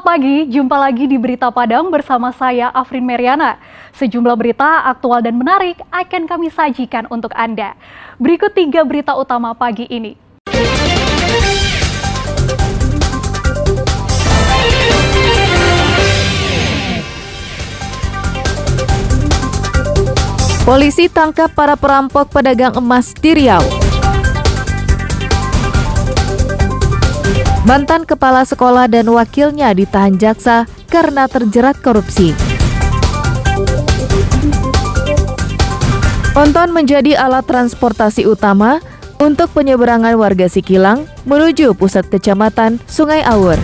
Selamat pagi, jumpa lagi di Berita Padang bersama saya Afrin Meriana. Sejumlah berita aktual dan menarik akan kami sajikan untuk Anda. Berikut 3 berita utama pagi ini. Polisi tangkap para perampok pedagang emas di Riau. Mantan kepala sekolah dan wakilnya ditahan jaksa karena terjerat korupsi. Ponton menjadi alat transportasi utama untuk penyeberangan warga Sikilang menuju pusat kecamatan Sungai Awur.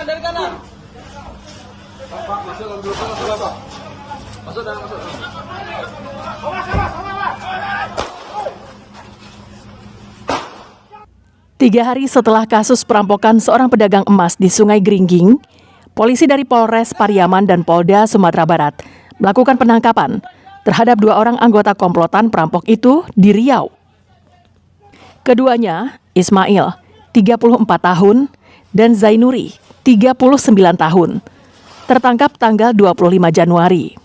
Dari kanan. Pak, masuk dulu, Pak. Masuk. Tiga hari setelah kasus perampokan seorang pedagang emas di Sungai Gringging, polisi dari Polres Pariaman dan Polda Sumatera Barat melakukan penangkapan terhadap 2 orang anggota komplotan perampok itu di Riau. Keduanya, Ismail, 34 tahun, dan Zainuri, 39 tahun, tertangkap tanggal 25 Januari.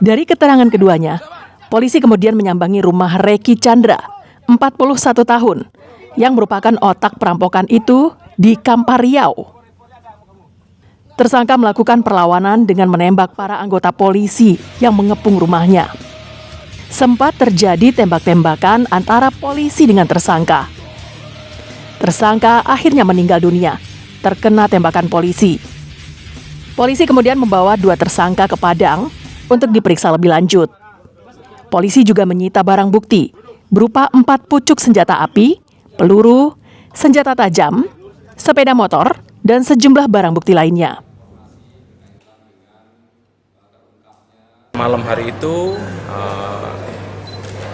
Dari keterangan keduanya, polisi kemudian menyambangi rumah Reki Chandra, 41 tahun, yang merupakan otak perampokan itu di Kampar Riau. Tersangka melakukan perlawanan dengan menembak para anggota polisi yang mengepung rumahnya. Sempat terjadi tembak-tembakan antara polisi dengan tersangka. Tersangka akhirnya meninggal dunia, terkena tembakan polisi. Polisi kemudian membawa 2 tersangka ke Padang untuk diperiksa lebih lanjut. Polisi juga menyita barang bukti berupa 4 pucuk senjata api, peluru, senjata tajam, sepeda motor, dan sejumlah barang bukti lainnya. Malam hari itu,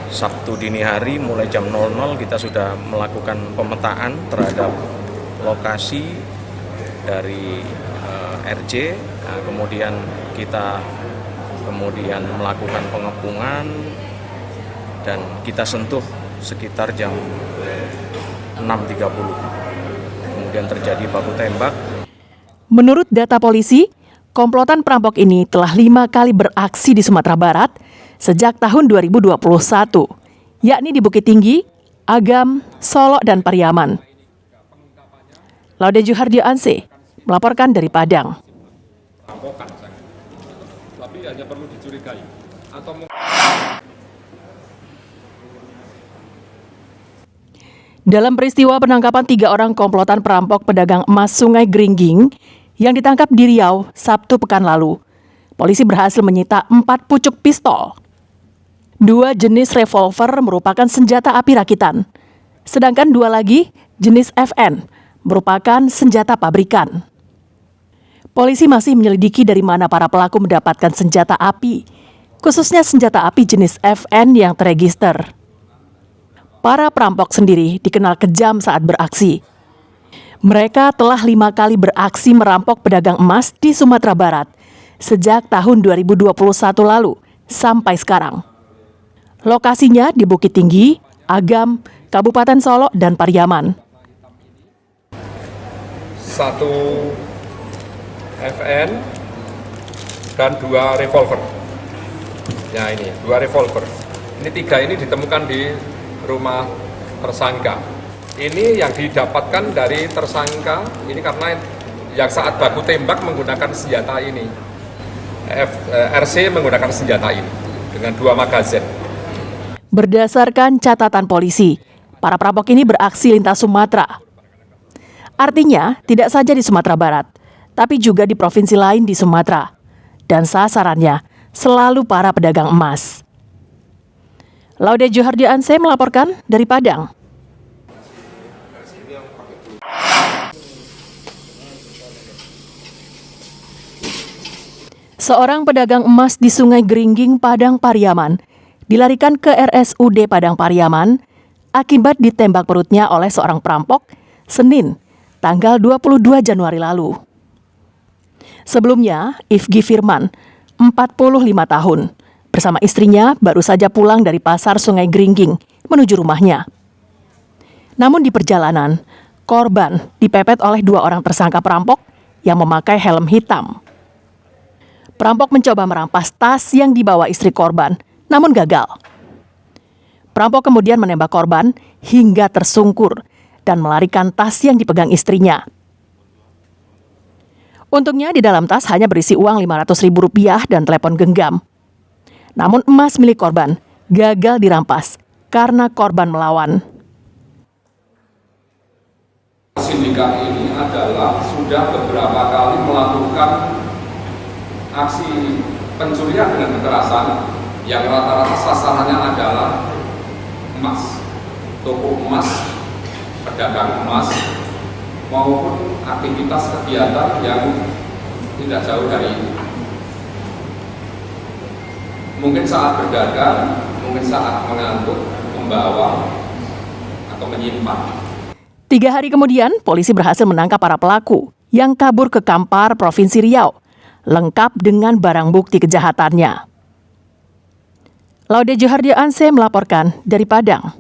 Sabtu dini hari mulai jam 00 kita sudah melakukan pemetaan terhadap lokasi dari RJ. Kemudian kita melakukan pengepungan dan kita sentuh sekitar jam 6.30. Kemudian terjadi baku tembak. Menurut data polisi, komplotan perampok ini telah 5 kali beraksi di Sumatera Barat sejak tahun 2021, yakni di Bukit Tinggi, Agam, Solok, dan Pariaman. Laude Juhardio Anse melaporkan dari Padang. Perampokan, tapi hanya perlu dicurigai atau Dalam peristiwa penangkapan 3 orang komplotan perampok pedagang emas Sungai Gringging yang ditangkap di Riau Sabtu pekan lalu, polisi berhasil menyita 4 pucuk pistol. 2 jenis revolver merupakan senjata api rakitan, sedangkan 2 lagi jenis FN merupakan senjata pabrikan. Polisi masih menyelidiki dari mana para pelaku mendapatkan senjata api, khususnya senjata api jenis FN yang terregister. Para perampok sendiri dikenal kejam saat beraksi. Mereka telah 5 kali beraksi merampok pedagang emas di Sumatera Barat sejak tahun 2021 lalu sampai sekarang. Lokasinya di Bukit Tinggi, Agam, Kabupaten Solok, dan Pariaman. 1 FN dan 2 revolver. Ya ini 2 revolver. Ini 3 ini ditemukan di rumah tersangka. Ini yang didapatkan dari tersangka ini karena yang saat baku tembak menggunakan senjata ini. RC menggunakan senjata ini dengan 2 magazin. Berdasarkan catatan polisi, para perampok ini beraksi lintas Sumatera. Artinya, tidak saja di Sumatera Barat, tapi juga di provinsi lain di Sumatera. Dan sasarannya selalu para pedagang emas. Laude Juhardio Anse melaporkan dari Padang. Seorang pedagang emas di Sungai Gringging, Padang Pariaman, dilarikan ke RSUD Padang Pariaman akibat ditembak perutnya oleh seorang perampok Senin, tanggal 22 Januari lalu. Sebelumnya, Ifgi Firman, 45 tahun, bersama istrinya baru saja pulang dari pasar Sungai Gringging menuju rumahnya. Namun di perjalanan, korban dipepet oleh 2 orang tersangka perampok yang memakai helm hitam. Perampok mencoba merampas tas yang dibawa istri korban, namun gagal. Perampok kemudian menembak korban hingga tersungkur dan melarikan tas yang dipegang istrinya. Untungnya di dalam tas hanya berisi uang Rp500.000 dan telepon genggam. Namun emas milik korban gagal dirampas karena korban melawan. Sindikat ini adalah sudah beberapa kali melakukan aksi pencurian dengan kekerasan yang rata-rata sasarannya adalah emas, toko emas, pedagang emas, maupun aktivitas kegiatan yang tidak jauh dari itu. Mungkin saat berdagang, mungkin saat mengangkut, membawa, atau menyimpan. 3 hari kemudian, polisi berhasil menangkap para pelaku yang kabur ke Kampar, Provinsi Riau, lengkap dengan barang bukti kejahatannya. Laude Johardio Anse melaporkan dari Padang.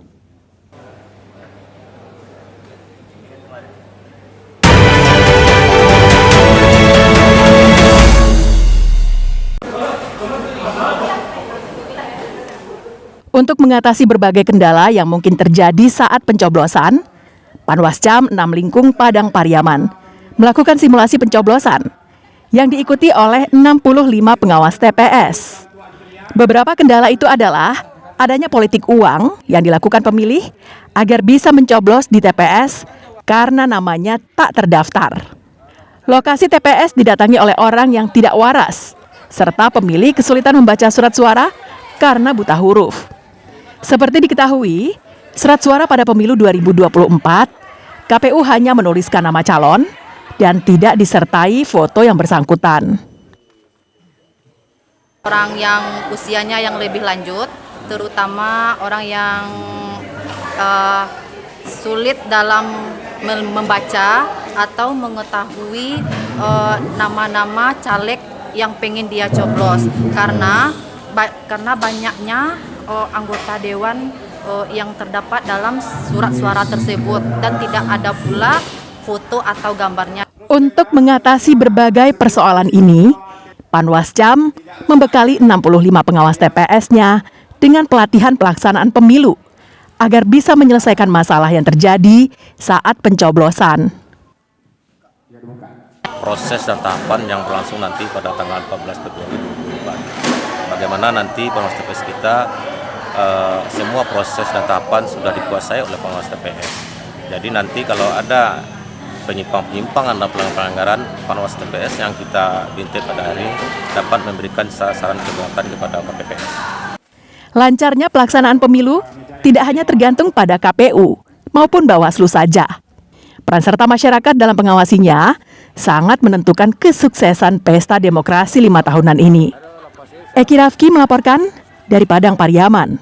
Untuk mengatasi berbagai kendala yang mungkin terjadi saat pencoblosan, Panwascam 6 Lingkung Padang Pariaman melakukan simulasi pencoblosan yang diikuti oleh 65 pengawas TPS. Beberapa kendala itu adalah adanya politik uang yang dilakukan pemilih agar bisa mencoblos di TPS karena namanya tak terdaftar. Lokasi TPS didatangi oleh orang yang tidak waras, serta pemilih kesulitan membaca surat suara karena buta huruf. Seperti diketahui, surat suara pada pemilu 2024, KPU hanya menuliskan nama calon dan tidak disertai foto yang bersangkutan. Orang yang usianya yang lebih lanjut, terutama orang yang sulit dalam membaca atau mengetahui nama-nama caleg yang pengen dia coblos, karena banyaknya anggota dewan yang terdapat dalam surat suara tersebut dan tidak ada pula foto atau gambarnya. Untuk mengatasi berbagai persoalan ini, Panwascam membekali 65 pengawas TPS-nya dengan pelatihan pelaksanaan pemilu agar bisa menyelesaikan masalah yang terjadi saat pencoblosan. Proses dan tahapan yang berlangsung nanti pada tanggal 14 Februari 2024. Bagaimana nanti pengawas TPS kita, semua proses dan tahapan sudah dikuasai oleh pengawas TPS. Jadi nanti kalau ada penyimpangan dan pelanggaran, pengawas TPS yang kita bintik pada hari dapat memberikan saran keberatan kepada KPPS. Lancarnya pelaksanaan pemilu tidak hanya tergantung pada KPU maupun Bawaslu saja. Peran serta masyarakat dalam pengawasinya sangat menentukan kesuksesan pesta demokrasi 5 tahunan ini. Eki Rafki melaporkan dari Padang Pariaman.